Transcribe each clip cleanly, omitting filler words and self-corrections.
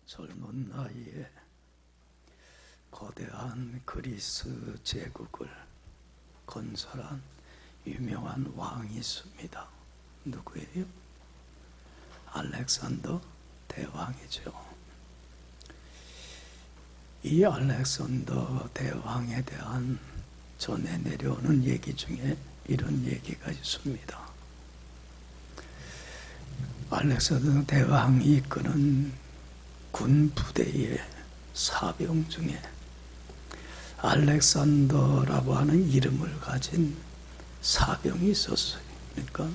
젊은 나이에 거대한 그리스 제국을 건설한 유명한 왕이 있습니다. 누구예요? 알렉산더 대왕이죠. 이 알렉산더 대왕에 대한 전해 내려오는 얘기 중에 이런 얘기가 있습니다. 알렉산더 대왕이 이끄는 군 부대의 사병 중에 알렉산더라고 하는 이름을 가진 사병이 있었어요. 그러니까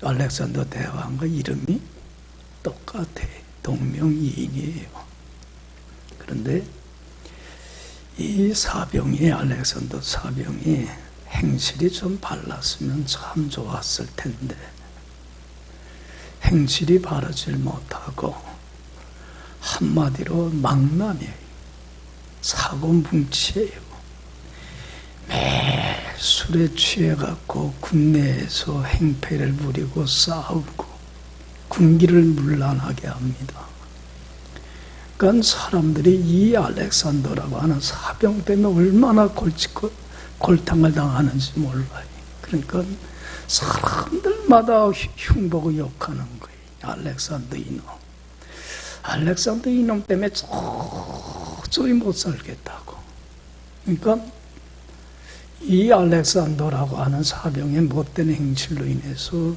알렉산더 대왕과 이름이 똑같아. 동명이인이에요. 그런데 이 사병이, 알렉산더 사병이 행실이 좀 발랐으면 참 좋았을 텐데 행실이 바르질 못하고 한마디로 망나니에요. 사고뭉치예요. 매 술에 취해갖고 군내에서 행패를 부리고 싸우고 군기를 문란하게 합니다. 그러니까 사람들이 이 알렉산더라고 하는 사병 때문에 얼마나 골탕을 당하는지 몰라요. 그러니까 사람들마다 흉보고 욕하는 거예요. 알렉산더 이놈. 알렉산더 이놈 때문에 도저히 못 살겠다고. 그러니까 이 알렉산더라고 하는 사병의 못된 행실로 인해서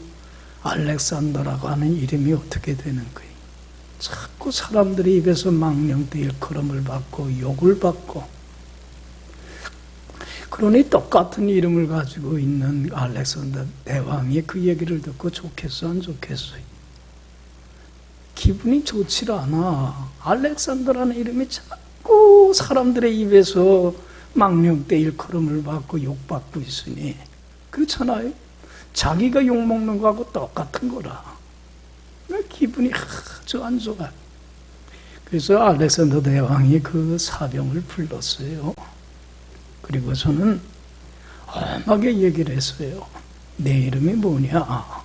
알렉산더라고 하는 이름이 어떻게 되는 거예요? 자꾸 사람들이 입에서 망령되 일컬음을 받고 욕을 받고, 그러니 똑같은 이름을 가지고 있는 알렉산더 대왕이 그 얘기를 듣고 좋겠어 안 좋겠어요? 기분이 좋지 않아. 알렉산더라는 이름이 자꾸 사람들의 입에서 망령되 일컬음을 받고 욕받고 있으니 그렇잖아요. 자기가 욕먹는 거하고 똑같은 거라. 기분이 아주 안 좋아. 그래서 알렉산더 대왕이 그 사병을 불렀어요. 그리고 저는 엄하게 얘기를 했어요. 내 이름이 뭐냐?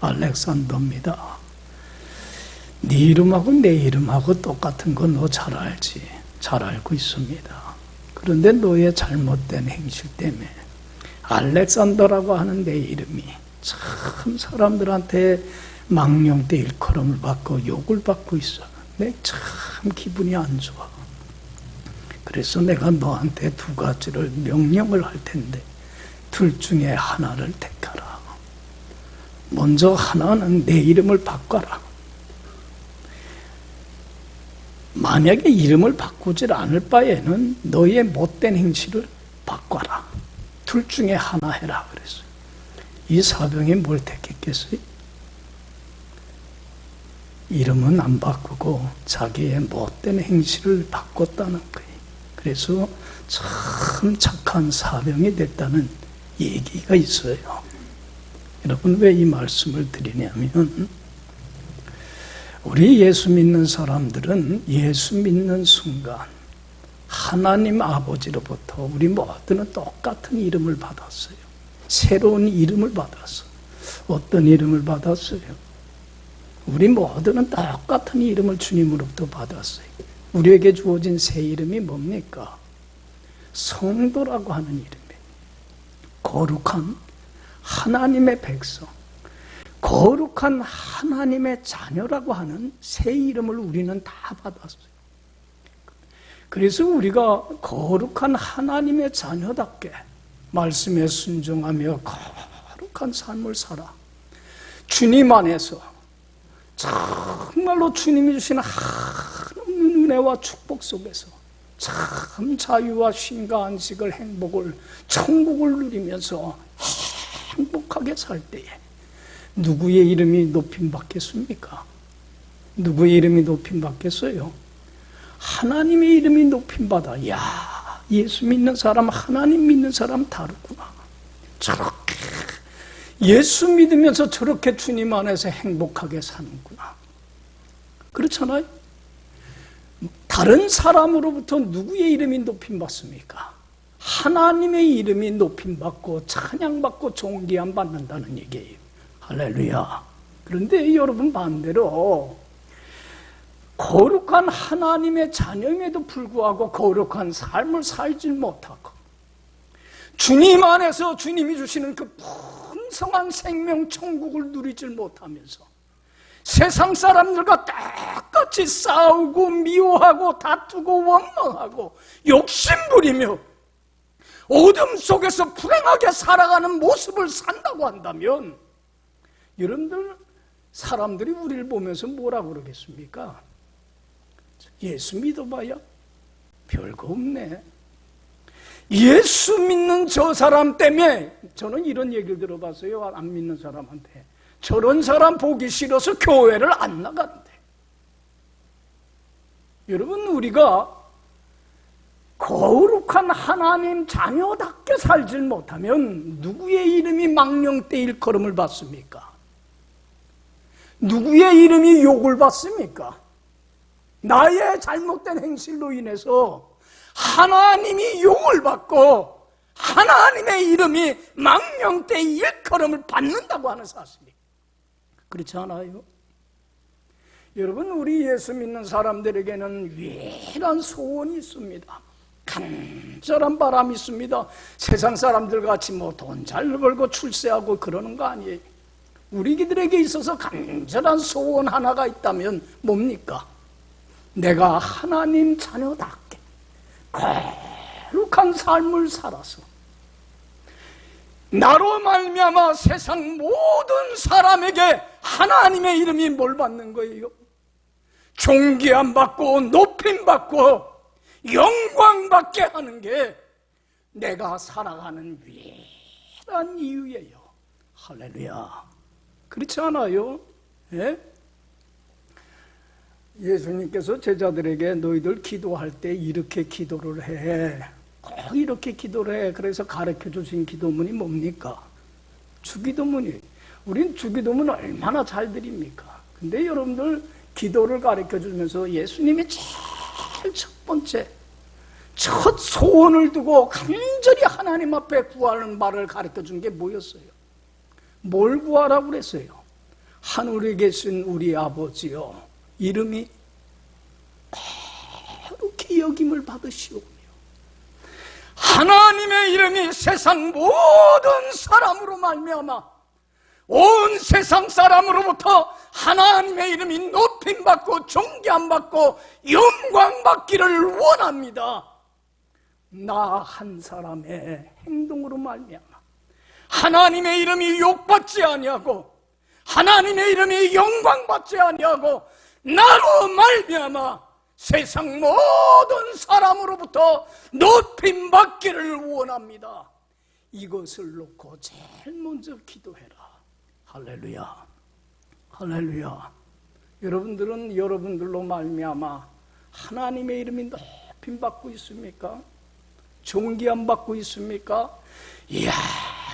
알렉산더입니다. 네 이름하고 내 이름하고 똑같은 거 너 잘 알지? 잘 알고 있습니다. 그런데 너의 잘못된 행실 때문에 알렉산더라고 하는 내 이름이 참 사람들한테 망령되 일컬음을 받고 욕을 받고 있어. 내 참 기분이 안 좋아. 그래서 내가 너한테 두 가지를 명령을 할 텐데 둘 중에 하나를 택하라. 먼저 하나는 내 이름을 바꿔라. 만약에 이름을 바꾸질 않을 바에는 너의 못된 행실을 바꿔라. 둘 중에 하나 해라 그랬어요. 이 사병이 뭘 택했겠어요? 이름은 안 바꾸고 자기의 못된 행실을 바꿨다는 거예요. 그래서 참 착한 사병이 됐다는 얘기가 있어요. 여러분, 왜 이 말씀을 드리냐면 우리 예수 믿는 사람들은 예수 믿는 순간 하나님 아버지로부터 우리 모두는 똑같은 이름을 받았어요. 새로운 이름을 받았어요. 어떤 이름을 받았어요? 우리 모두는 똑같은 이름을 주님으로부터 받았어요. 우리에게 주어진 새 이름이 뭡니까? 성도라고 하는 이름이에요. 거룩한 하나님의 백성, 거룩한 하나님의 자녀라고 하는 새 이름을 우리는 다 받았어요. 그래서 우리가 거룩한 하나님의 자녀답게 말씀에 순종하며 거룩한 삶을 살아 주님 안에서 정말로 주님이 주시는 한없는 은혜와 축복 속에서 참 자유와 쉼과 안식을, 행복을, 천국을 누리면서 행복하게 살 때에 누구의 이름이 높임받겠습니까? 누구의 이름이 높임받겠어요? 하나님의 이름이 높임받아. 야, 예수 믿는 사람, 하나님 믿는 사람 다르구나. 저렇게 예수 믿으면서 저렇게 주님 안에서 행복하게 사는구나. 그렇잖아요? 다른 사람으로부터 누구의 이름이 높임받습니까? 하나님의 이름이 높임받고 찬양받고 존귀함 받는다는 얘기예요. 할렐루야. 그런데 여러분 반대로 거룩한 하나님의 자녀임에도 불구하고 거룩한 삶을 살지 못하고 주님 안에서 주님이 주시는 그 풍성한 생명 천국을 누리질 못하면서 세상 사람들과 똑같이 싸우고 미워하고 다투고 원망하고 욕심부리며 어둠 속에서 불행하게 살아가는 모습을 산다고 한다면 여러분들 사람들이 우리를 보면서 뭐라고 그러겠습니까? 예수 믿어봐야 별거 없네. 예수 믿는 저 사람 때문에 저는 이런 얘기를 들어봤어요. 안 믿는 사람한테 저런 사람 보기 싫어서 교회를 안 나간대. 여러분 우리가 거룩한 하나님 자녀답게 살질 못하면 누구의 이름이 망령되 일컬음을 받습니까? 누구의 이름이 욕을 받습니까? 나의 잘못된 행실로 인해서 하나님이 욕을 받고 하나님의 이름이 망령되 일컬음을 받는다고 하는 사실이 그렇지 않아요? 여러분 우리 예수 믿는 사람들에게는 유일한 소원이 있습니다. 간절한 바람이 있습니다. 세상 사람들 같이 뭐 돈 잘 벌고 출세하고 그러는 거 아니에요. 우리들에게 있어서 간절한 소원 하나가 있다면 뭡니까? 내가 하나님 자녀답게 거룩한 삶을 살아서 나로 말미암아 세상 모든 사람에게 하나님의 이름이 뭘 받는 거예요? 존귀함 받고 높임 받고 영광 받게 하는 게 내가 살아가는 유일한 이유예요. 할렐루야. 그렇지 않아요? 예? 예수님께서 제자들에게 너희들 기도할 때 이렇게 기도를 해. 꼭 이렇게 기도를 해. 그래서 가르쳐 주신 기도문이 뭡니까? 주기도문이. 우린 주기도문 얼마나 잘 드립니까? 근데 여러분들 기도를 가르쳐 주면서 예수님이 제일 첫 번째 첫 소원을 두고 간절히 하나님 앞에 구하는 말을 가르쳐 준 게 뭐였어요? 뭘 구하라고 그랬어요? 하늘에 계신 우리 아버지요 이름이 거룩히 여김을 받으시오며 하나님의 이름이 세상 모든 사람으로 말미암아 온 세상 사람으로부터 하나님의 이름이 높임받고 존귀함받고 영광받기를 원합니다. 나 한 사람의 행동으로 말미암아 하나님의 이름이 욕받지 아니하고 하나님의 이름이 영광받지 아니하고 나로 말미암아 세상 모든 사람으로부터 높임받기를 원합니다. 이것을 놓고 제일 먼저 기도해라. 할렐루야. 할렐루야. 여러분들은 여러분들로 말미암아 하나님의 이름이 높임받고 있습니까? 존귀함 받고 있습니까? 이야,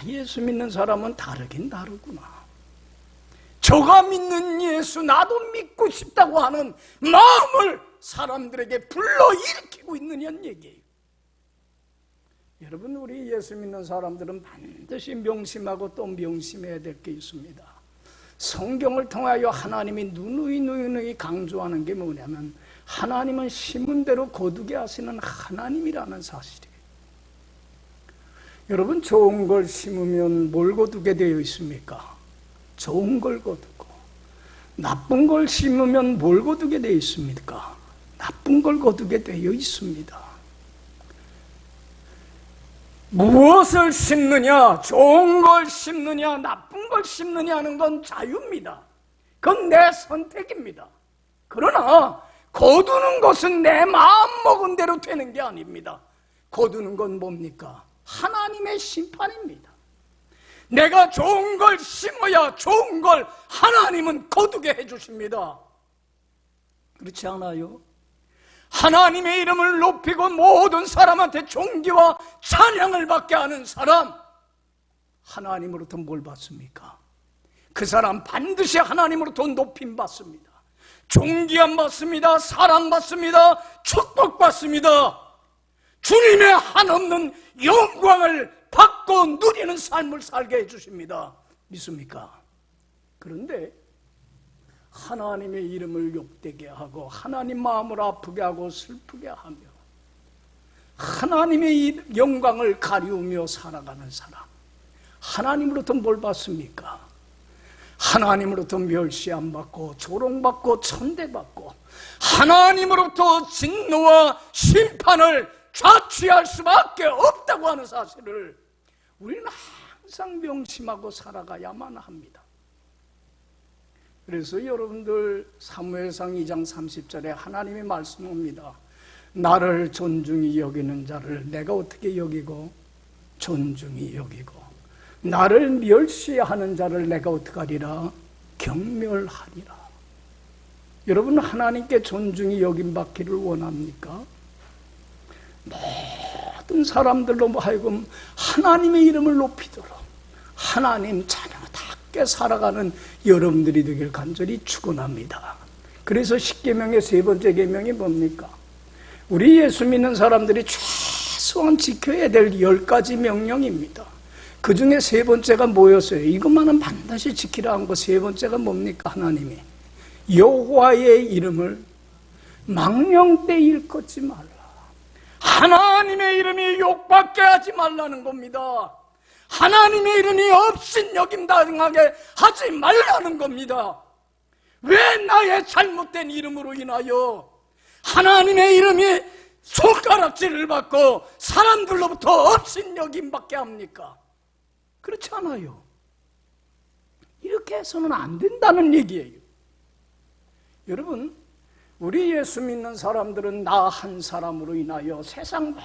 예수 믿는 사람은 다르긴 다르구나. 저가 믿는 예수 나도 믿고 싶다고 하는 마음을 사람들에게 불러일으키고 있느냐는 얘기예요. 여러분 우리 예수 믿는 사람들은 반드시 명심하고 또 명심해야 될 게 있습니다. 성경을 통하여 하나님이 누누이 강조하는 게 뭐냐면 하나님은 심은 대로 거두게 하시는 하나님이라는 사실이에요. 여러분 좋은 걸 심으면 뭘 거두게 되어 있습니까? 좋은 걸 거두고 나쁜 걸 심으면 뭘 거두게 되어 있습니까? 나쁜 걸 거두게 되어 있습니다. 무엇을 심느냐, 좋은 걸 심느냐, 나쁜 걸 심느냐 하는 건 자유입니다. 그건 내 선택입니다. 그러나 거두는 것은 내 마음 먹은 대로 되는 게 아닙니다. 거두는 건 뭡니까? 하나님의 심판입니다. 내가 좋은 걸 심어야 좋은 걸 하나님은 거두게 해주십니다. 그렇지 않아요? 하나님의 이름을 높이고 모든 사람한테 존귀와 찬양을 받게 하는 사람, 하나님으로부터 뭘 받습니까? 그 사람 반드시 하나님으로부터 높임 받습니다. 존귀함 받습니다. 사랑 받습니다. 축복 받습니다. 주님의 한없는 영광을 받고 누리는 삶을 살게 해주십니다. 믿습니까? 그런데 하나님의 이름을 욕되게 하고 하나님 마음을 아프게 하고 슬프게 하며 하나님의 영광을 가리우며 살아가는 사람, 하나님으로부터 뭘 받습니까? 하나님으로부터 멸시 안 받고 조롱받고 천대받고 하나님으로부터 진노와 심판을 자취할 수밖에 없다고 하는 사실을 우리는 항상 명심하고 살아가야만 합니다. 그래서 여러분들 사무엘상 2장 30절에 하나님이 말씀합니다. 나를 존중히 여기는 자를 내가 어떻게 여기고 존중히 여기고 나를 멸시하는 자를 내가 어떻게 하리라? 경멸하리라. 여러분 하나님께 존중히 여김받기를 원합니까? 모든 사람들로 하여금 하나님의 이름을 높이도록 하나님 자녀답게 살아가는 여러분들이 되길 간절히 축원합니다. 그래서 십계명의 세 번째 계명이 뭡니까? 우리 예수 믿는 사람들이 최소한 지켜야 될 10가지 명령입니다. 그 중에 세 번째가 뭐였어요? 이것만은 반드시 지키라 한 거 세 번째가 뭡니까? 하나님이 여호와의 이름을 망령때 일컫지 말라. 하나님의 이름이 욕받게 하지 말라는 겁니다. 하나님의 이름이 업신여김당하게 하지 말라는 겁니다. 왜 나의 잘못된 이름으로 인하여 하나님의 이름이 손가락질을 받고 사람들로부터 업신여김받게 합니까? 그렇지 않아요. 이렇게 해서는 안 된다는 얘기예요. 여러분, 우리 예수 믿는 사람들은 나 한 사람으로 인하여 세상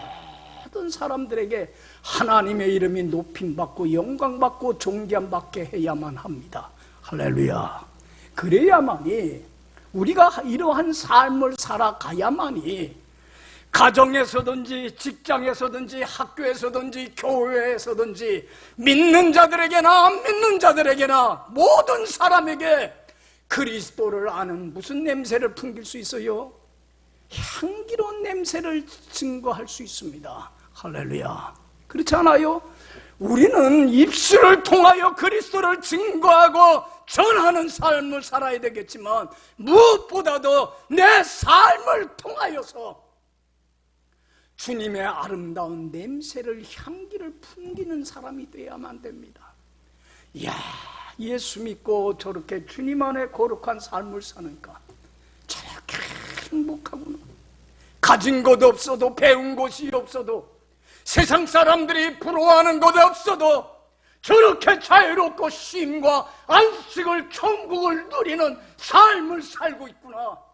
모든 사람들에게 하나님의 이름이 높임받고 영광받고 존귀함받게 해야만 합니다. 할렐루야. 그래야만이 우리가 이러한 삶을 살아가야만이 가정에서든지 직장에서든지 학교에서든지 교회에서든지 믿는 자들에게나 안 믿는 자들에게나 모든 사람에게 그리스도를 아는 무슨 냄새를 풍길 수 있어요? 향기로운 냄새를 증거할 수 있습니다. 할렐루야. 그렇지 않아요? 우리는 입술을 통하여 그리스도를 증거하고 전하는 삶을 살아야 되겠지만 무엇보다도 내 삶을 통하여서 주님의 아름다운 냄새를 향기를 풍기는 사람이 되어야만 됩니다. 이야, 예수 믿고 저렇게 주님 안에 거룩한 삶을 사니까 저렇게 행복하구나. 가진 것 없어도 배운 것이 없어도 세상 사람들이 부러워하는 것 없어도 저렇게 자유롭고 쉼과 안식을 천국을 누리는 삶을 살고 있구나.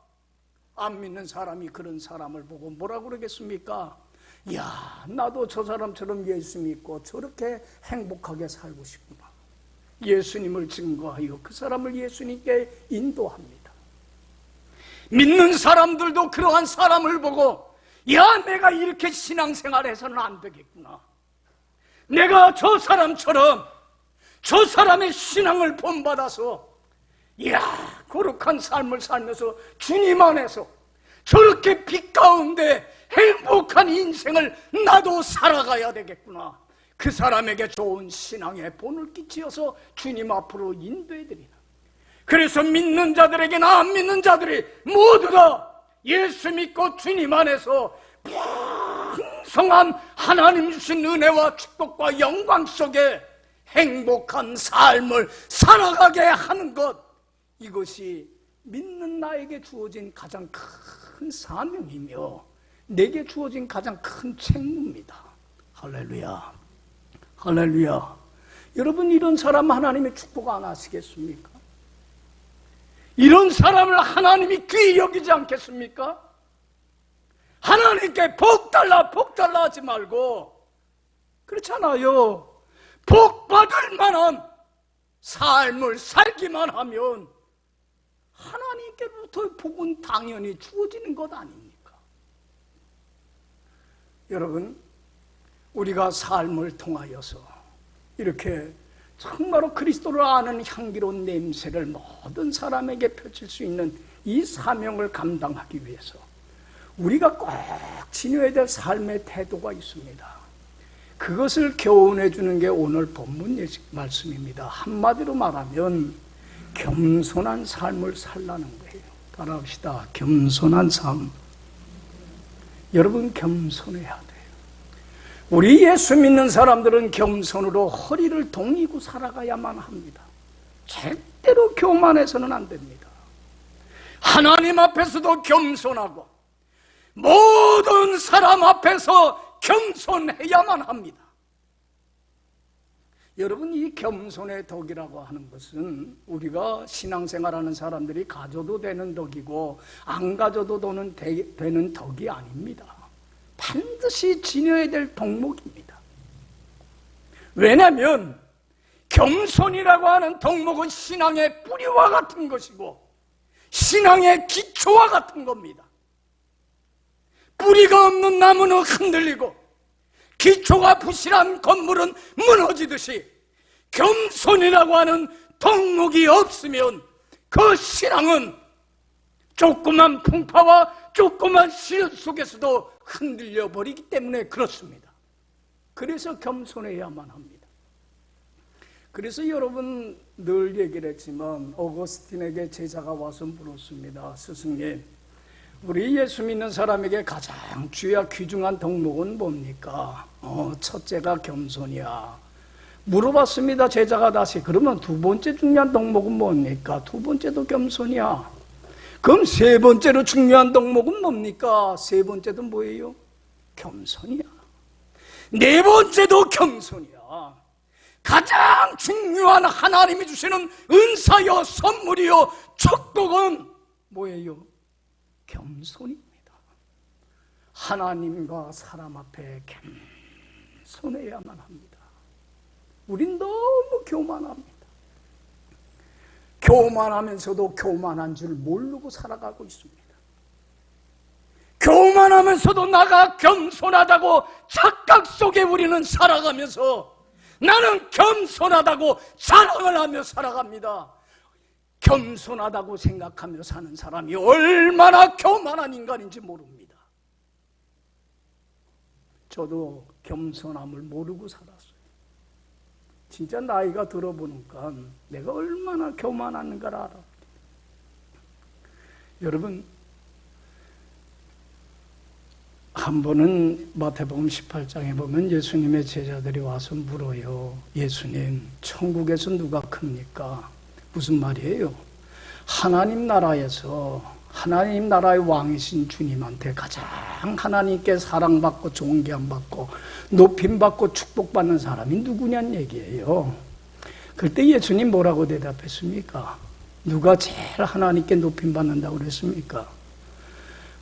안 믿는 사람이 그런 사람을 보고 뭐라고 그러겠습니까? 야, 나도 저 사람처럼 예수 믿고 저렇게 행복하게 살고 싶구나. 예수님을 증거하여 그 사람을 예수님께 인도합니다. 믿는 사람들도 그러한 사람을 보고 야, 내가 이렇게 신앙생활해서는 안 되겠구나. 내가 저 사람처럼 저 사람의 신앙을 본받아서 이야, 거룩한 삶을 살면서 주님 안에서 저렇게 빛 가운데 행복한 인생을 나도 살아가야 되겠구나. 그 사람에게 좋은 신앙의 본을 끼치어서 주님 앞으로 인도해드리는, 그래서 믿는 자들에게나 안 믿는 자들이 모두 다 예수 믿고 주님 안에서 풍성한 하나님 주신 은혜와 축복과 영광 속에 행복한 삶을 살아가게 하는 것, 이것이 믿는 나에게 주어진 가장 큰 사명이며 내게 주어진 가장 큰 책무입니다. 할렐루야. 할렐루야. 여러분, 이런 사람 하나님의 축복 안 하시겠습니까? 이런 사람을 하나님이 귀히 여기지 않겠습니까? 하나님께 복 달라 하지 말고, 그렇잖아요. 복 받을 만한 삶을 살기만 하면 하나님께로부터 복은 당연히 주어지는 것 아닙니까? 여러분, 우리가 삶을 통하여서 이렇게 정말로 그리스도를 아는 향기로운 냄새를 모든 사람에게 펼칠 수 있는 이 사명을 감당하기 위해서 우리가 꼭 지녀야 될 삶의 태도가 있습니다. 그것을 교훈해 주는 게 오늘 본문 말씀입니다. 한마디로 말하면 겸손한 삶을 살라는 거예요. 따라합시다. 겸손한 삶. 여러분, 겸손해야 돼요. 우리 예수 믿는 사람들은 겸손으로 허리를 동이고 살아가야만 합니다. 절대로 교만해서는 안 됩니다. 하나님 앞에서도 겸손하고 모든 사람 앞에서 겸손해야만 합니다. 여러분, 이 겸손의 덕이라고 하는 것은 우리가 신앙생활하는 사람들이 가져도 되는 덕이고 안 가져도 되는 덕이 아닙니다. 반드시 지녀야 될 덕목입니다. 왜냐하면 겸손이라고 하는 덕목은 신앙의 뿌리와 같은 것이고 신앙의 기초와 같은 겁니다. 뿌리가 없는 나무는 흔들리고 기초가 부실한 건물은 무너지듯이 겸손이라고 하는 덕목이 없으면 그 신앙은 조그만 풍파와 조그만 시련 속에서도 흔들려 버리기 때문에 그렇습니다. 그래서 겸손해야만 합니다. 그래서 여러분 늘 얘기를 했지만 어거스틴에게 제자가 와서 물었습니다. 스승님, 우리 예수 믿는 사람에게 가장 주야 귀중한 덕목은 뭡니까? 첫째가 겸손이야. 물어봤습니다. 제자가 다시. 그러면 두 번째 중요한 덕목은 뭡니까? 두 번째도 겸손이야. 그럼 세 번째로 중요한 덕목은 뭡니까? 세 번째도 뭐예요? 겸손이야. 네 번째도 겸손이야. 가장 중요한 하나님이 주시는 은사여 선물이요 축복은 뭐예요? 겸손입니다. 하나님과 사람 앞에 겸손해야만 합니다. 우린 너무 교만합니다. 교만하면서도 교만한 줄 모르고 살아가고 있습니다. 교만하면서도 나가 겸손하다고 착각 속에 우리는 살아가면서 나는 겸손하다고 자랑을 하며 살아갑니다. 겸손하다고 생각하며 사는 사람이 얼마나 교만한 인간인지 모릅니다. 저도 겸손함을 모르고 살았어요. 진짜 나이가 들어보니까 내가 얼마나 교만한가를 알아. 여러분, 한 번은 마태복음 18장에 보면 예수님의 제자들이 와서 물어요. 예수님, 천국에서 누가 큽니까? 무슨 말이에요? 하나님 나라에서 하나님 나라의 왕이신 주님한테 가장 하나님께 사랑받고 존경받고 높임받고 축복받는 사람이 누구냐는 얘기예요. 그때 예수님 뭐라고 대답했습니까? 누가 제일 하나님께 높임받는다고 그랬습니까?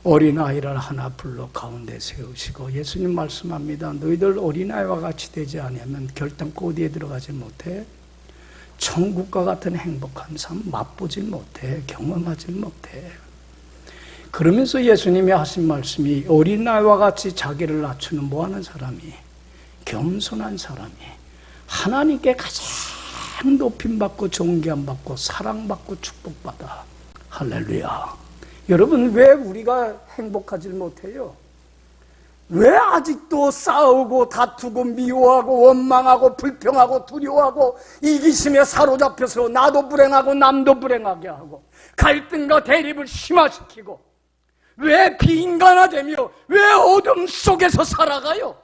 어린아이를 하나 불러 가운데 세우시고 예수님 말씀합니다. 너희들 어린아이와 같이 되지 않으면 결단코 어디에 들어가지 못해. 천국과 같은 행복한 삶 맛보질 못해. 경험하지 못해. 그러면서 예수님이 하신 말씀이 어린아이와 같이 자기를 낮추는 뭐하는 사람이? 겸손한 사람이 하나님께 가장 높임받고 존경받고 사랑받고 축복받아. 할렐루야. 여러분, 왜 우리가 행복하지 못해요? 왜 아직도 싸우고 다투고 미워하고 원망하고 불평하고 두려워하고 이기심에 사로잡혀서 나도 불행하고 남도 불행하게 하고 갈등과 대립을 심화시키고 왜 비인간화되며 왜 어둠 속에서 살아가요?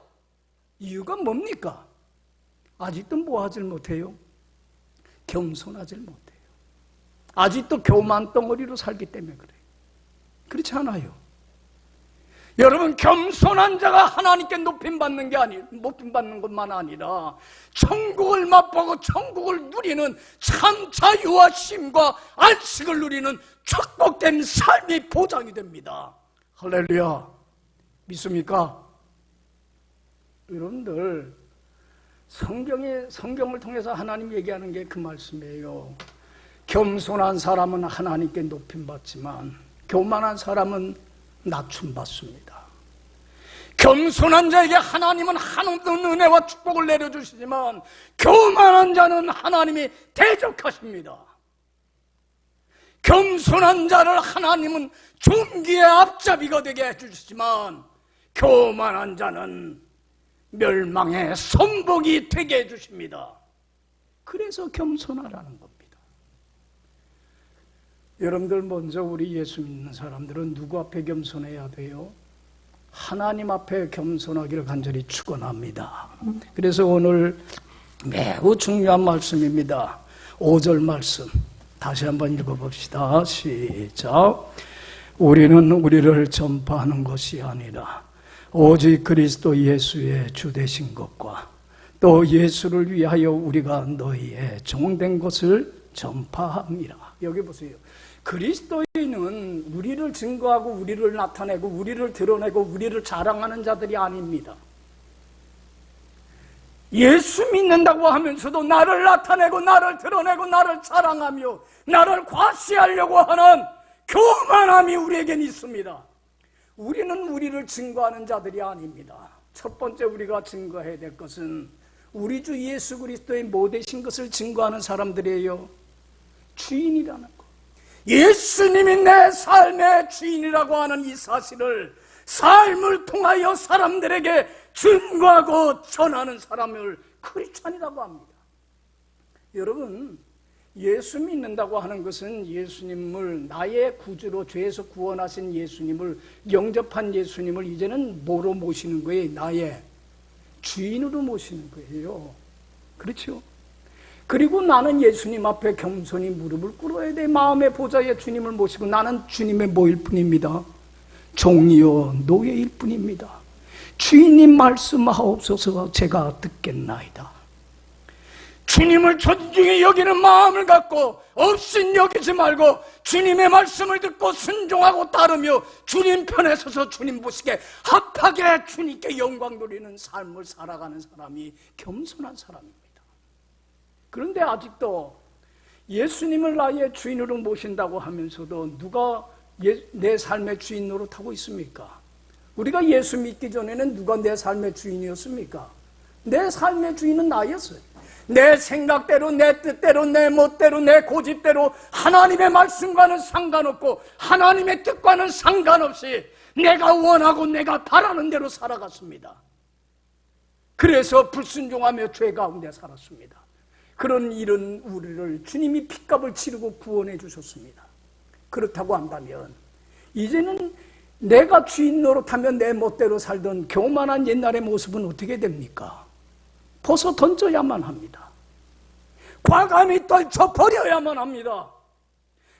이유가 뭡니까? 아직도 뭐 하질 못해요? 겸손하질 못해요. 아직도 교만 덩어리로 살기 때문에 그래요. 그렇지 않아요. 여러분, 겸손한 자가 하나님께 높임받는 것만 아니라 천국을 맛보고 천국을 누리는 참 자유와 쉼과 안식을 누리는 축복된 삶이 보장이 됩니다. 할렐루야. 믿습니까? 여러분들, 성경을 통해서 하나님 얘기하는 게 그 말씀이에요. 겸손한 사람은 하나님께 높임받지만 교만한 사람은 낮춤받습니다. 겸손한 자에게 하나님은 한없는 은혜와 축복을 내려주시지만 교만한 자는 하나님이 대적하십니다. 겸손한 자를 하나님은 존귀의 앞잡이가 되게 해주시지만 교만한 자는 멸망의 선복이 되게 해주십니다. 그래서 겸손하라는 겁니다. 여러분들 먼저 우리 예수 믿는 사람들은 누구 앞에 겸손해야 돼요? 하나님 앞에 겸손하기를 간절히 축원합니다. 그래서 오늘 매우 중요한 말씀입니다. 5절 말씀 다시 한번 읽어봅시다. 시작. 우리는 우리를 전파하는 것이 아니라 오직 그리스도 예수의 주 되신 것과 또 예수를 위하여 우리가 너희의 종된 것을 전파함이라. 여기 보세요. 그리스도인은 우리를 증거하고 우리를 나타내고 우리를 드러내고 우리를 자랑하는 자들이 아닙니다. 예수 믿는다고 하면서도 나를 나타내고 나를 드러내고 나를 자랑하며 나를 과시하려고 하는 교만함이 우리에겐 있습니다. 우리는 우리를 증거하는 자들이 아닙니다. 첫 번째 우리가 증거해야 될 것은 우리 주 예수 그리스도의 모되신 것을 증거하는 사람들이에요. 주인이라는 것. 예수님이 내 삶의 주인이라고 하는 이 사실을 삶을 통하여 사람들에게 증거하고 전하는 사람을 크리스찬이라고 합니다. 여러분, 예수 믿는다고 하는 것은 예수님을 나의 구주로 죄에서 구원하신 예수님을 영접한 예수님을 이제는 뭐로 모시는 거예요? 나의 주인으로 모시는 거예요. 그렇죠? 그리고 나는 예수님 앞에 겸손히 무릎을 꿇어야 돼. 마음의 보좌에 주님을 모시고 나는 주님의 뭐일 뿐입니다. 종이요 노예일 뿐입니다. 주인님 말씀하옵소서 제가 듣겠나이다. 주님을 존중히 여기는 마음을 갖고 없인 여기지 말고 주님의 말씀을 듣고 순종하고 따르며 주님 편에 서서 주님 보시기에 합하게 주님께 영광 돌리는 삶을 살아가는 사람이 겸손한 사람입니다. 그런데 아직도 예수님을 나의 주인으로 모신다고 하면서도 누가 내 삶의 주인 노릇하고 있습니까? 우리가 예수 믿기 전에는 누가 내 삶의 주인이었습니까? 내 삶의 주인은 나였어요. 내 생각대로, 내 뜻대로, 내 멋대로, 내 고집대로 하나님의 말씀과는 상관없고 하나님의 뜻과는 상관없이 내가 원하고 내가 바라는 대로 살아갔습니다. 그래서 불순종하며 죄 가운데 살았습니다. 그런 일은 우리를 주님이 핏값을 치르고 구원해 주셨습니다. 그렇다고 한다면 이제는 내가 주인 노릇하면 내 멋대로 살던 교만한 옛날의 모습은 어떻게 됩니까? 벗어 던져야만 합니다. 과감히 떨쳐버려야만 합니다.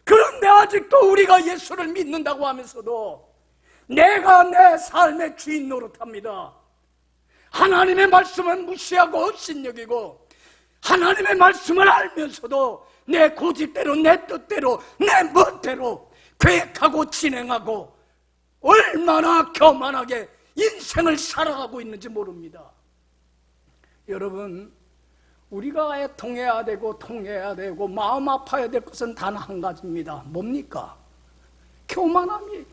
그런데 아직도 우리가 예수를 믿는다고 하면서도 내가 내 삶의 주인 노릇합니다. 하나님의 말씀은 무시하고 업신여기고 하나님의 말씀을 알면서도 내 고집대로 내 뜻대로 내 멋대로 계획하고 진행하고 얼마나 교만하게 인생을 살아가고 있는지 모릅니다. 여러분, 우리가 애통해야 되고 통해야 되고 마음 아파야 될 것은 단 한 가지입니다. 뭡니까? 교만함이에요.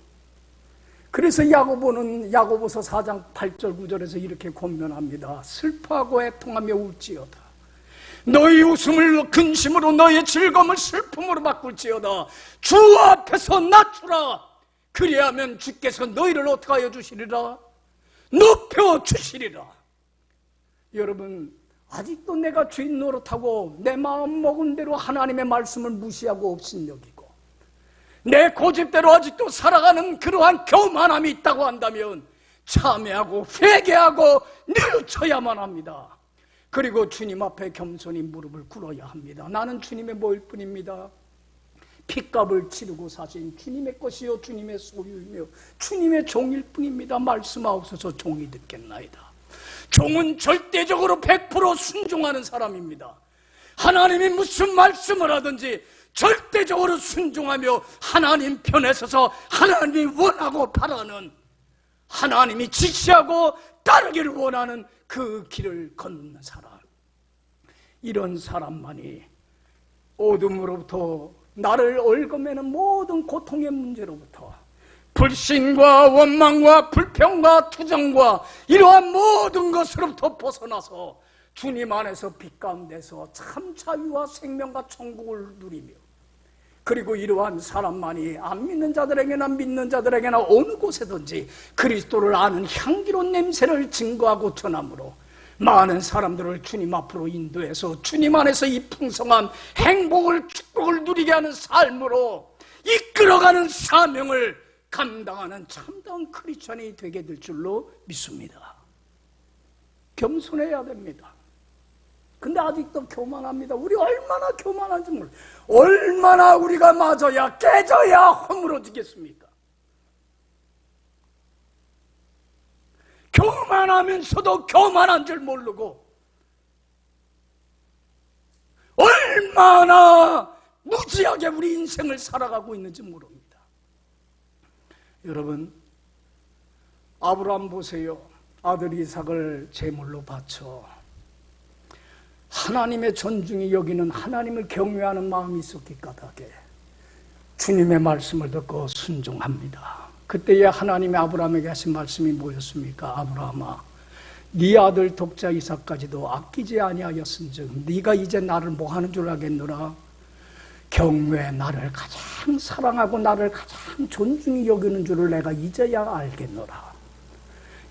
그래서 야고보서 4장 8절 9절에서 이렇게 권면합니다. 슬퍼하고 애통하며 울지어다. 너희 웃음을 근심으로 너희 즐거움을 슬픔으로 바꿀지어다. 주 앞에서 낮추라. 그리하면 주께서 너희를 어떻게 하여 주시리라? 높여주시리라. 여러분, 아직도 내가 주인 노릇하고 내 마음 먹은 대로 하나님의 말씀을 무시하고 업신여기고 내 고집대로 아직도 살아가는 그러한 교만함이 있다고 한다면 참회하고 회개하고 뉘우쳐야만 합니다. 그리고 주님 앞에 겸손히 무릎을 꿇어야 합니다. 나는 주님의 모일 뿐입니다. 핏값을 치르고 사신 주님의 것이요 주님의 소유이며 주님의 종일 뿐입니다. 말씀하옵소서 종이 듣겠나이다. 종은 절대적으로 100% 순종하는 사람입니다. 하나님이 무슨 말씀을 하든지 절대적으로 순종하며 하나님 편에 서서 하나님이 원하고 바라는 하나님이 지시하고 따르기를 원하는 그 길을 걷는 사람, 이런 사람만이 어둠으로부터 나를 얽어매는 모든 고통의 문제로부터 불신과 원망과 불평과 투정과 이러한 모든 것으로부터 벗어나서 주님 안에서 빛 가운데서 참 자유와 생명과 천국을 누리며 그리고 이러한 사람만이 안 믿는 자들에게나 믿는 자들에게나 어느 곳에든지 그리스도를 아는 향기로운 냄새를 증거하고 전함으로 많은 사람들을 주님 앞으로 인도해서 주님 안에서 이 풍성한 행복을 축복을 누리게 하는 삶으로 이끌어가는 사명을 감당하는 참다운 크리스천이 되게 될 줄로 믿습니다. 겸손해야 됩니다. 근데 아직도 교만합니다. 우리 얼마나 교만한지 몰라요. 얼마나 우리가 맞아야 깨져야 허물어지겠습니까? 교만하면서도 교만한 줄 모르고 얼마나 무지하게 우리 인생을 살아가고 있는지 모릅니다. 여러분, 아브라함 보세요. 아들 이삭을 제물로 바쳐 하나님의 존중이 여기는 하나님을 경외하는 마음이 있었기 까닭에 주님의 말씀을 듣고 순종합니다. 그때에 하나님의 아브라함에게 하신 말씀이 뭐였습니까? 아브라함아, 네 아들 독자 이삭까지도 아끼지 아니하였은즉 네가 이제 나를 뭐하는 줄 알겠노라? 경외, 나를 가장 사랑하고 나를 가장 존중히 여기는 줄을 내가 이제야 알겠노라.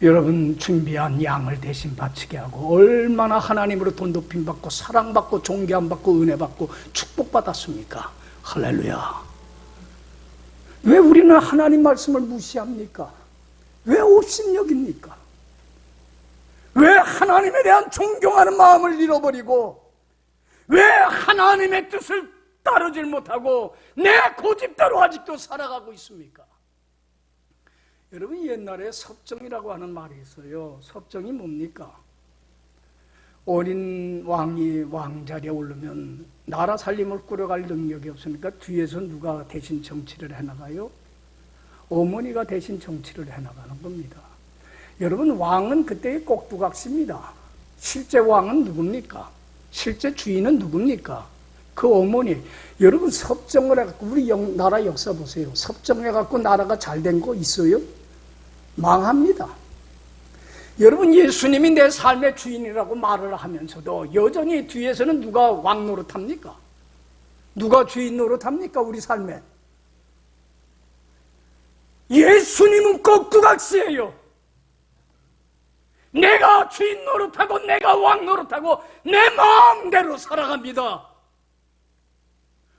여러분, 준비한 양을 대신 바치게 하고 얼마나 하나님으로부터 높임받고 사랑받고 존귀함받고 은혜받고 축복받았습니까? 할렐루야. 왜 우리는 하나님 말씀을 무시합니까? 왜 옵신여깁니까? 왜 하나님에 대한 존경하는 마음을 잃어버리고 왜 하나님의 뜻을 따르질 못하고 내 고집대로 아직도 살아가고 있습니까? 여러분, 옛날에 섭정이라고 하는 말이 있어요. 섭정이 뭡니까? 어린 왕이 왕자리에 오르면 나라 살림을 꾸려갈 능력이 없으니까 뒤에서 누가 대신 정치를 해나가요? 어머니가 대신 정치를 해나가는 겁니다. 여러분, 왕은 그때의 꼭두각시입니다. 실제 왕은 누굽니까? 실제 주인은 누굽니까? 그 어머니. 여러분, 섭정을 해갖고 우리 나라 역사 보세요. 섭정해갖고 나라가 잘 된 거 있어요? 망합니다. 여러분, 예수님이 내 삶의 주인이라고 말을 하면서도 여전히 뒤에서는 누가 왕 노릇합니까? 누가 주인 노릇합니까? 우리 삶에. 예수님은 꼭두각시예요. 내가 주인 노릇하고 내가 왕 노릇하고 내 마음대로 살아갑니다.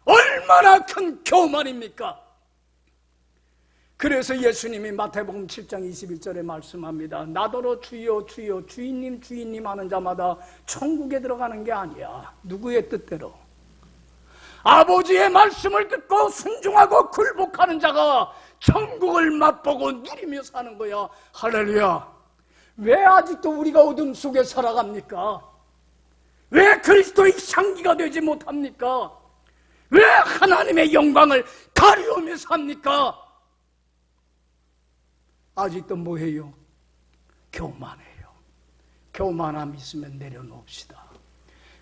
얼마나 큰 교만입니까? 그래서 예수님이 마태복음 7장 21절에 말씀합니다. 나더러 주여 주여 주인님 주인님 하는 자마다 천국에 들어가는 게 아니야. 누구의 뜻대로? 아버지의 말씀을 듣고 순종하고 굴복하는 자가 천국을 맛보고 누리며 사는 거야. 할렐루야. 왜 아직도 우리가 어둠 속에 살아갑니까? 왜 그리스도의 향기가 되지 못합니까? 왜 하나님의 영광을 가리우며 삽니까? 아직도 뭐해요? 교만해요. 교만함 있으면 내려놓읍시다.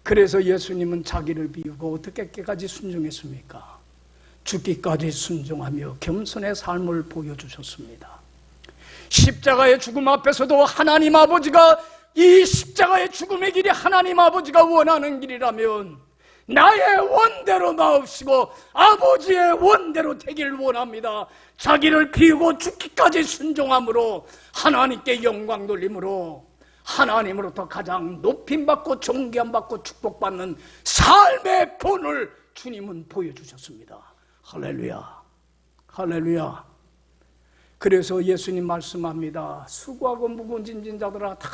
그래서 예수님은 자기를 비우고 어떻게까지 순종했습니까? 죽기까지 순종하며 겸손의 삶을 보여주셨습니다. 십자가의 죽음 앞에서도 하나님 아버지가 이 십자가의 죽음의 길이 하나님 아버지가 원하는 길이라면 나의 원대로 마옵시고 아버지의 원대로 되기를 원합니다. 자기를 비우고 죽기까지 순종함으로 하나님께 영광 돌림으로 하나님으로부터 가장 높임받고 존귀함받고 축복받는 삶의 본을 주님은 보여주셨습니다. 할렐루야. 할렐루야. 그래서 예수님 말씀합니다. 수고하고 무거운 짐진 자들아 다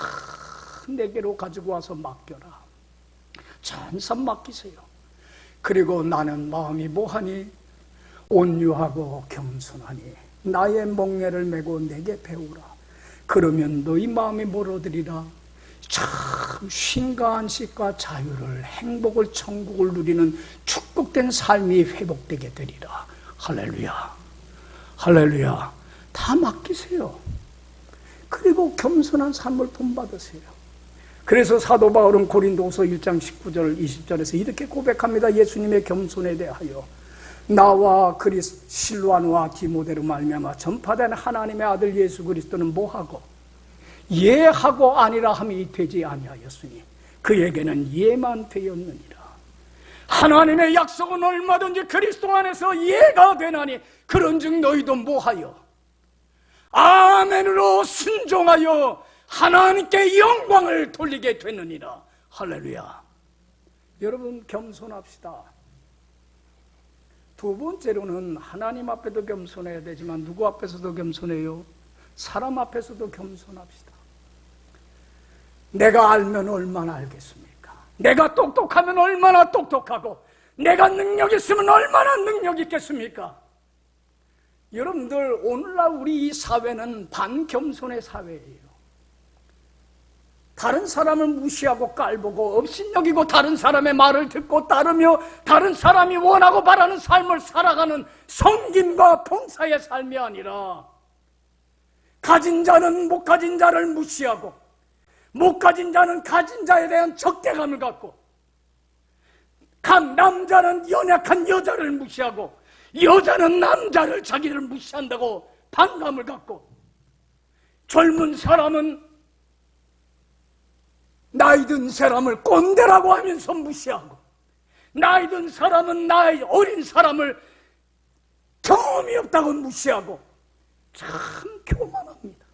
내게로 가지고 와서 맡겨라. 전산 맡기세요. 그리고 나는 마음이 뭐하니? 온유하고 겸손하니 나의 멍에를 메고 내게 배우라. 그러면 너희 마음이 뭘 얻으리라? 참 쉼과 안식과 자유를 행복을 천국을 누리는 축복된 삶이 회복되게 되리라. 할렐루야. 할렐루야. 다 맡기세요. 그리고 겸손한 삶을 본받으세요. 그래서 사도 바울은 고린도후서 1장 19절 20절에서 이렇게 고백합니다. 예수님의 겸손에 대하여 나와 실로아노와 디모데로 말미암아 전파된 하나님의 아들 예수 그리스도는 뭐하고 예하고 아니라 함이 되지 아니하였으니 그에게는 예만 되었느니라. 하나님의 약속은 얼마든지 그리스도 안에서 예가 되나니 그런즉 너희도 뭐하여 아멘으로 순종하여 하나님께 영광을 돌리게 되느니라. 할렐루야. 여러분 겸손합시다. 두 번째로는 하나님 앞에도 겸손해야 되지만 누구 앞에서도 겸손해요? 사람 앞에서도 겸손합시다. 내가 알면 얼마나 알겠습니까? 내가 똑똑하면 얼마나 똑똑하고 내가 능력 있으면 얼마나 능력 있겠습니까? 여러분들, 오늘날 우리 이 사회는 반겸손의 사회예요. 다른 사람을 무시하고 깔보고 업신여기고 다른 사람의 말을 듣고 따르며 다른 사람이 원하고 바라는 삶을 살아가는 섬김과 봉사의 삶이 아니라 가진 자는 못 가진 자를 무시하고 못 가진 자는 가진 자에 대한 적대감을 갖고 남자는 연약한 여자를 무시하고 여자는 남자를 자기를 무시한다고 반감을 갖고 젊은 사람은 나이 든 사람을 꼰대라고 하면서 무시하고 나이 든 사람은 나이 어린 사람을 경험이 없다고 무시하고 참 교만합니다.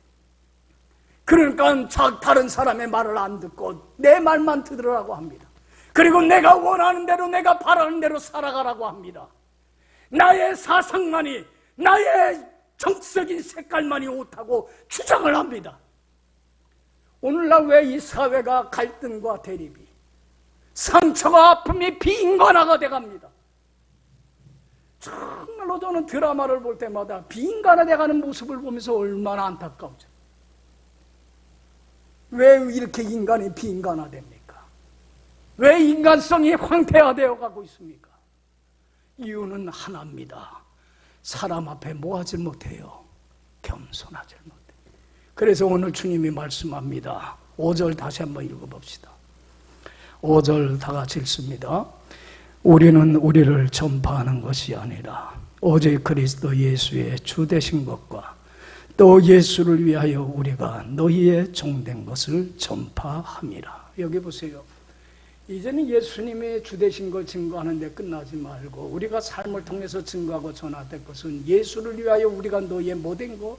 그러니까 다른 사람의 말을 안 듣고 내 말만 들으라고 합니다. 그리고 내가 원하는 대로 내가 바라는 대로 살아가라고 합니다. 나의 사상만이 나의 정적인 색깔만이 옳다고 주장을 합니다. 오늘날 왜 이 사회가 갈등과 대립이 상처와 아픔이 비인간화가 돼갑니다. 정말로 저는 드라마를 볼 때마다 비인간화돼가는 모습을 보면서 얼마나 안타까우죠. 왜 이렇게 인간이 비인간화됩니까? 왜 인간성이 황폐화되어 가고 있습니까? 이유는 하나입니다. 사람 앞에 뭐 하질 못해요? 겸손하질 못해요. 그래서 오늘 주님이 말씀합니다. 5절 다시 한번 읽어봅시다. 5절 다 같이 읽습니다. 우리는 우리를 전파하는 것이 아니라 오직 그리스도 예수의 주 되신 것과 또 예수를 위하여 우리가 너희의 종된 것을 전파함이라. 여기 보세요. 이제는 예수님의 주 되신 걸 증거하는 데 끝나지 말고 우리가 삶을 통해서 증거하고 전하될 것은 예수를 위하여 우리가 너희의 뭐된 것?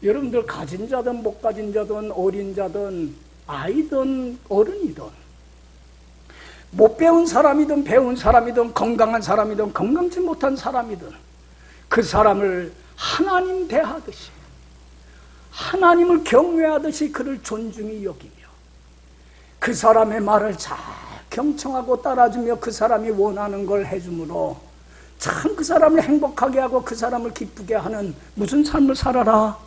여러분들 가진 자든 못 가진 자든 어린 자든 아이든 어른이든 못 배운 사람이든 배운 사람이든 건강한 사람이든 건강치 못한 사람이든 그 사람을 하나님 대하듯이 하나님을 경외하듯이 그를 존중히 여기며 그 사람의 말을 잘 경청하고 따라주며 그 사람이 원하는 걸 해주므로 참 그 사람을 행복하게 하고 그 사람을 기쁘게 하는 무슨 삶을 살아라?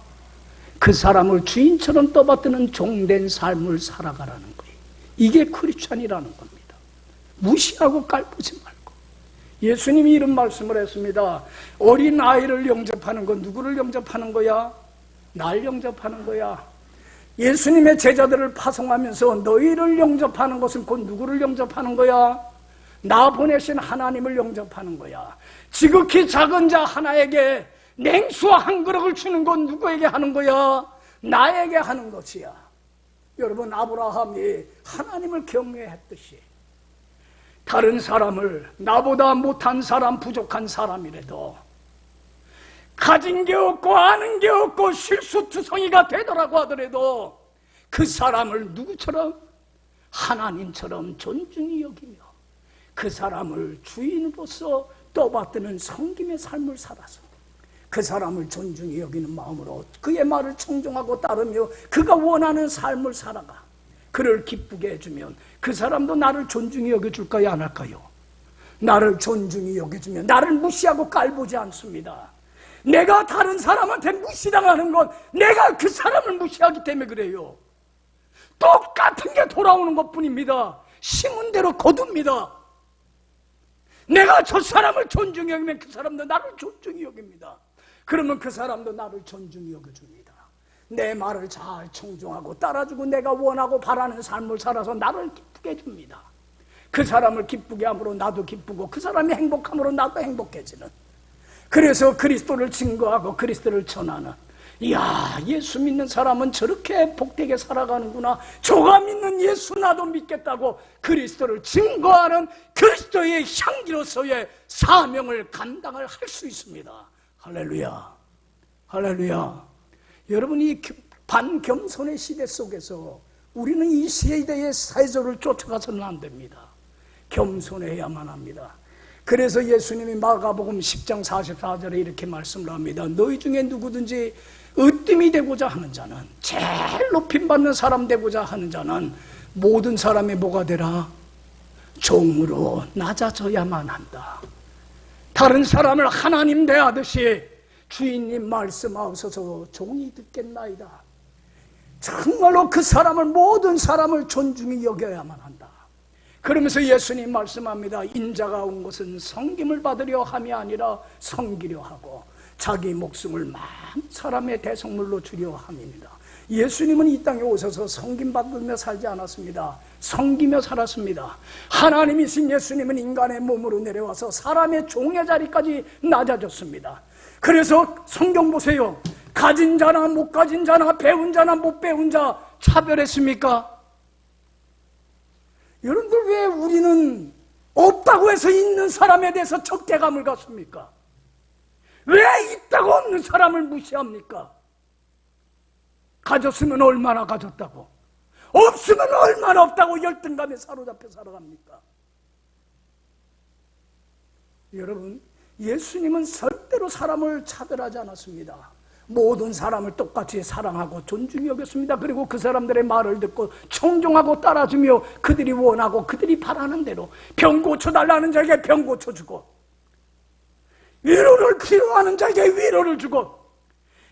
그 사람을 주인처럼 떠받드는 종된 삶을 살아가라는 거예요. 이게 크리스찬이라는 겁니다. 무시하고 깔보지 말고. 예수님이 이런 말씀을 했습니다. 어린 아이를 영접하는 건 누구를 영접하는 거야? 날 영접하는 거야. 예수님의 제자들을 파송하면서 너희를 영접하는 것은 곧 누구를 영접하는 거야? 나 보내신 하나님을 영접하는 거야. 지극히 작은 자 하나에게 냉수와 한 그릇을 주는 건 누구에게 하는 거야? 나에게 하는 것이야. 여러분, 아브라함이 하나님을 경외했듯이 다른 사람을 나보다 못한 사람, 부족한 사람이라도 가진 게 없고 아는 게 없고 실수투성이가 되더라고 하더라도 그 사람을 누구처럼? 하나님처럼 존중히 여기며 그 사람을 주인으로서 떠받드는 섬김의 삶을 살아서 그 사람을 존중히 여기는 마음으로 그의 말을 청종하고 따르며 그가 원하는 삶을 살아가 그를 기쁘게 해주면 그 사람도 나를 존중히 여겨줄까요? 안 할까요? 나를 존중히 여겨주면 나를 무시하고 깔보지 않습니다. 내가 다른 사람한테 무시당하는 건 내가 그 사람을 무시하기 때문에 그래요. 똑같은 게 돌아오는 것뿐입니다. 심은 대로 거둡니다. 내가 저 사람을 존중히 여기면 그 사람도 나를 존중히 여깁니다. 그러면 그 사람도 나를 존중히 여겨줍니다. 내 말을 잘 청중하고 따라주고 내가 원하고 바라는 삶을 살아서 나를 기쁘게 해줍니다. 그 사람을 기쁘게 함으로 나도 기쁘고 그 사람이 행복함으로 나도 행복해지는, 그래서 그리스도를 증거하고 그리스도를 전하는, 이야, 예수 믿는 사람은 저렇게 복되게 살아가는구나, 저가 믿는 예수 나도 믿겠다고 그리스도를 증거하는 그리스도의 향기로서의 사명을 감당을 할 수 있습니다. 할렐루야, 할렐루야. 여러분이 반겸손의 시대 속에서 우리는 이 시대의 사회적을 쫓아가서는 안 됩니다. 겸손해야만 합니다. 그래서 예수님이 마가복음 10장 44절에 이렇게 말씀을 합니다. 너희 중에 누구든지 으뜸이 되고자 하는 자는, 제일 높임받는 사람 되고자 하는 자는 모든 사람의 뭐가 되라? 종으로 낮아져야만 한다. 다른 사람을 하나님 대하듯이 주인님 말씀하옵소서 종이 듣겠나이다. 정말로 그 사람을, 모든 사람을 존중히 여겨야만 한다. 그러면서 예수님 말씀합니다. 인자가 온 것은 섬김을 받으려 함이 아니라 섬기려 하고 자기 목숨을 많은 사람의 대속물로 주려 함입니다. 예수님은 이 땅에 오셔서 섬김받으며 살지 않았습니다. 섬기며 살았습니다. 하나님이신 예수님은 인간의 몸으로 내려와서 사람의 종의 자리까지 낮아졌습니다. 그래서 성경 보세요. 가진 자나 못 가진 자나 배운 자나 못 배운 자 차별했습니까? 여러분들, 왜 우리는 없다고 해서 있는 사람에 대해서 적대감을 갖습니까? 왜 있다고 없는 사람을 무시합니까? 가졌으면 얼마나 가졌다고, 없으면 얼마나 없다고 열등감에 사로잡혀 살아갑니까? 여러분, 예수님은 절대로 사람을 차별하지 않았습니다. 모든 사람을 똑같이 사랑하고 존중히 여겼습니다. 그리고 그 사람들의 말을 듣고 청종하고 따라주며 그들이 원하고 그들이 바라는 대로 병 고쳐달라는 자에게 병 고쳐주고, 위로를 필요하는 자에게 위로를 주고,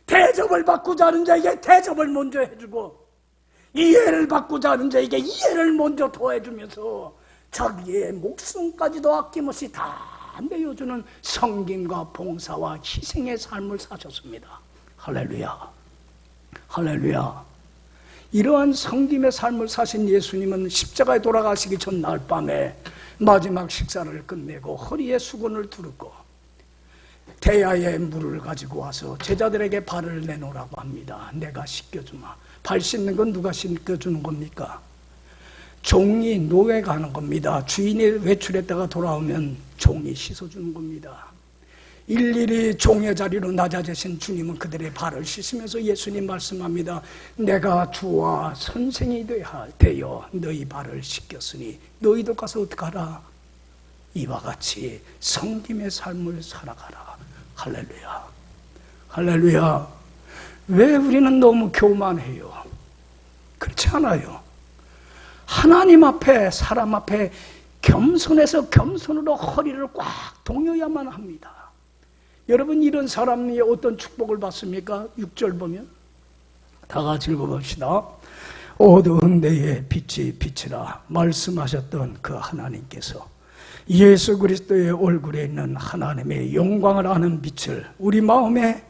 대접을 받고자 하는 자에게 대접을 먼저 해주고, 이해를 받고자 하는 자에게 이해를 먼저 더해주면서 자기의 목숨까지도 아낌없이 다 내어주는 섬김과 봉사와 희생의 삶을 사셨습니다. 할렐루야, 할렐루야. 이러한 섬김의 삶을 사신 예수님은 십자가에 돌아가시기 전날 밤에 마지막 식사를 끝내고 허리에 수건을 두르고 대야에 물을 가지고 와서 제자들에게 발을 내놓으라고 합니다. 내가 씻겨주마. 발 씻는 건 누가 씻겨주는 겁니까? 종이, 노예가 하는 겁니다. 주인이 외출했다가 돌아오면 종이 씻어주는 겁니다. 일일이 종의 자리로 낮아지신 주님은 그들의 발을 씻으면서 예수님 말씀합니다. 내가 주와 선생이 되어 너희 발을 씻겼으니 너희도 가서 어떡하라? 이와 같이 섬김의 삶을 살아가라. 할렐루야, 할렐루야. 왜 우리는 너무 교만해요? 그렇지 않아요. 하나님 앞에, 사람 앞에 겸손해서 겸손으로 허리를 꽉 동여야만 합니다. 여러분, 이런 사람이 어떤 축복을 받습니까? 6절 보면 다 같이 읽어봅시다. 어두운 데에 빛이 비치라 말씀하셨던 그 하나님께서 예수 그리스도의 얼굴에 있는 하나님의 영광을 아는 빛을 우리 마음에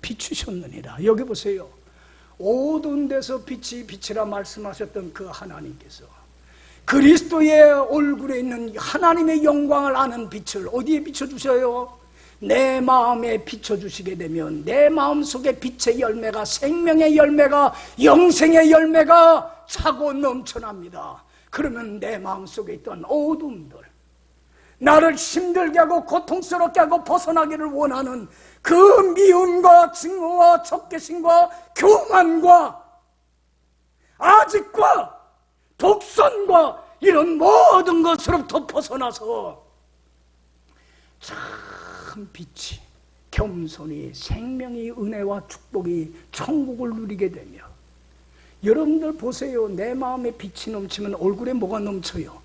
비추셨느니라. 여기 보세요. 어두운 데서 빛이 비치라 말씀하셨던 그 하나님께서 그리스도의 얼굴에 있는 하나님의 영광을 아는 빛을 어디에 비춰주셔요? 내 마음에 비춰주시게 되면 내 마음속에 빛의 열매가, 생명의 열매가, 영생의 열매가 차고 넘쳐납니다. 그러면 내 마음속에 있던 어둠들, 나를 힘들게 하고 고통스럽게 하고 벗어나기를 원하는 그 미움과 증오와 적개심과 교만과 아집과 독선과 이런 모든 것으로부터 벗어나서 참 빛이, 겸손이, 생명이, 은혜와 축복이 천국을 누리게 되며, 여러분들 보세요. 내 마음에 빛이 넘치면 얼굴에 뭐가 넘쳐요?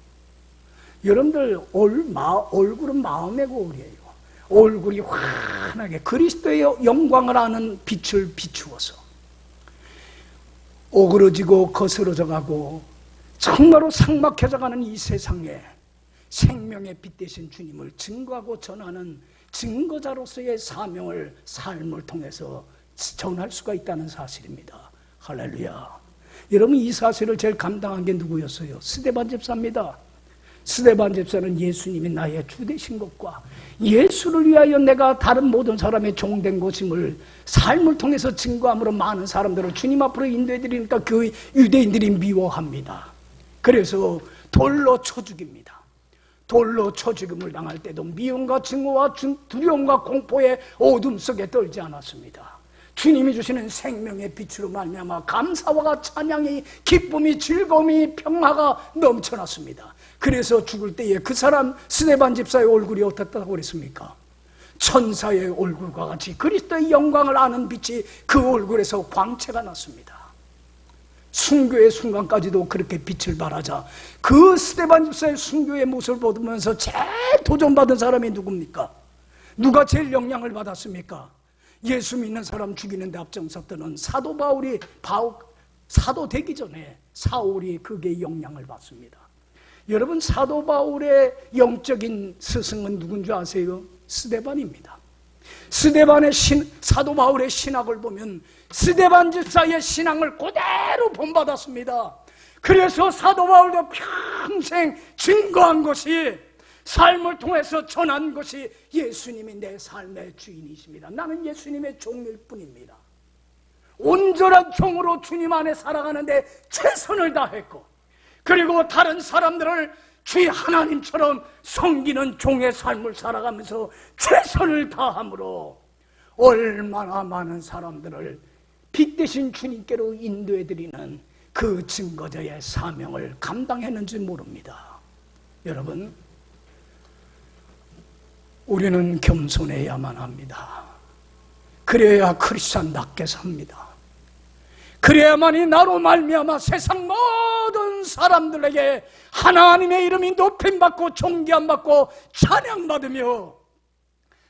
여러분들 얼굴은 마음의 거울이에요. 얼굴이 환하게 그리스도의 영광을 아는 빛을 비추어서 오그러지고 거스러져 가고 정말로 삭막해져 가는 이 세상에 생명의 빛 되신 주님을 증거하고 전하는 증거자로서의 사명을 삶을 통해서 전할 수가 있다는 사실입니다. 할렐루야. 여러분, 이 사실을 제일 감당한 게 누구였어요? 스데반 집사입니다. 스데반 집사는 예수님이 나의 주 되신 것과 예수를 위하여 내가 다른 모든 사람의 종 된 것임을 삶을 통해서 증거함으로 많은 사람들을 주님 앞으로 인도해드리니까 그 유대인들이 미워합니다. 그래서 돌로 쳐 죽입니다. 돌로 쳐 죽음을 당할 때도 미움과 증오와 두려움과 공포의 어둠 속에 떨지 않았습니다. 주님이 주시는 생명의 빛으로 말미암아 감사와 찬양이, 기쁨이, 즐거움이, 평화가 넘쳐났습니다. 그래서 죽을 때에 그 사람 스데반 집사의 얼굴이 어떻다고 그랬습니까? 천사의 얼굴과 같이 그리스도의 영광을 아는 빛이 그 얼굴에서 광채가 났습니다. 순교의 순간까지도 그렇게 빛을 발하자 그 스데반 집사의 순교의 모습을 보면서 제일 도전받은 사람이 누굽니까? 누가 제일 영향을 받았습니까? 예수 믿는 사람 죽이는 데 앞장섰던 사도 바울이 사도 되기 전에 사울이 그게 영향을 받습니다. 여러분, 사도 바울의 영적인 스승은 누군지 아세요? 스데반입니다. 스데반의 사도 바울의 신학을 보면 스데반 집사의 신앙을 그대로 본받았습니다. 그래서 사도 바울도 평생 증거한 것이, 삶을 통해서 전한 것이 예수님이 내 삶의 주인이십니다. 나는 예수님의 종일 뿐입니다. 온전한 종으로 주님 안에 살아가는데 최선을 다했고, 그리고 다른 사람들을 주의 하나님처럼 섬기는 종의 삶을 살아가면서 최선을 다함으로 얼마나 많은 사람들을 빛 대신 주님께로 인도해드리는 그 증거자의 사명을 감당했는지 모릅니다. 여러분, 우리는 겸손해야만 합니다. 그래야 크리스찬답게 삽니다. 그래야만이 나로 말미암아 세상 모든 사람들에게 하나님의 이름이 높임받고 존귀함받고 찬양받으며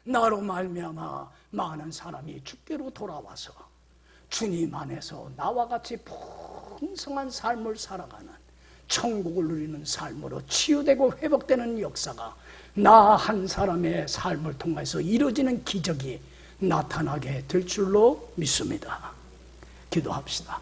나로 말미암아 많은 사람이 주께로 돌아와서 주님 안에서 나와 같이 풍성한 삶을 살아가는, 천국을 누리는 삶으로 치유되고 회복되는 역사가 나 한 사람의 삶을 통해서 이루어지는 기적이 나타나게 될 줄로 믿습니다. 기도합시다.